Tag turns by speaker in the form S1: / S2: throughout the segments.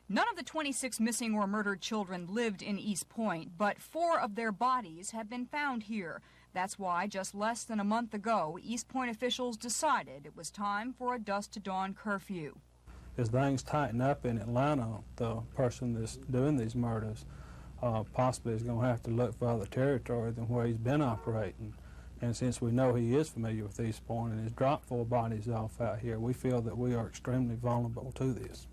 S1: None of the 26 missing or murdered children lived in East Point, but 4 of their bodies have been found here. That's why just less than a month ago, East Point officials decided it was time for a dusk to dawn curfew.
S2: As things tighten up in Atlanta, the person that's doing these murders possibly is going to have to look for other territory than where he's been operating. And since we know he is familiar with East Point and has dropped 4 bodies off out here, we feel that we are extremely vulnerable to this.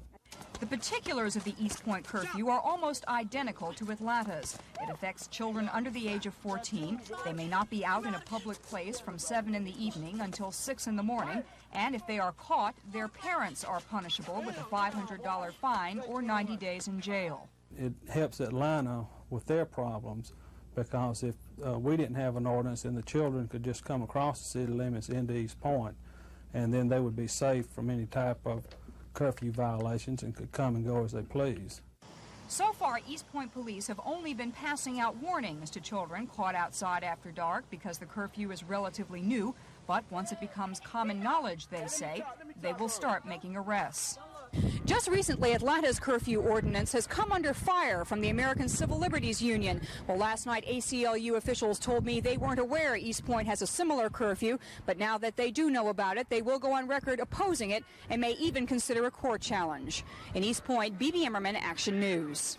S1: The particulars of the East Point curfew are almost identical to Atlanta's. It affects children under the age of 14. They may not be out in a public place from 7 in the evening until 6 in the morning. And if they are caught, their parents are punishable with a $500 fine or 90 days in jail.
S2: It helps Atlanta with their problems because if we didn't have an ordinance, then the children could just come across the city limits into East Point, and then they would be safe from any type of curfew violations and could come and go as they please.
S1: So far, East Point police have only been passing out warnings to children caught outside after dark because the curfew is relatively new. But once it becomes common knowledge, they say, they will start making arrests. Just recently, Atlanta's curfew ordinance has come under fire from the American Civil Liberties Union. Well, last night, ACLU officials told me they weren't aware East Point has a similar curfew, but now that they do know about it, they will go on record opposing it and may even consider a court challenge. In East Point, Bebe Emmerman, Action News.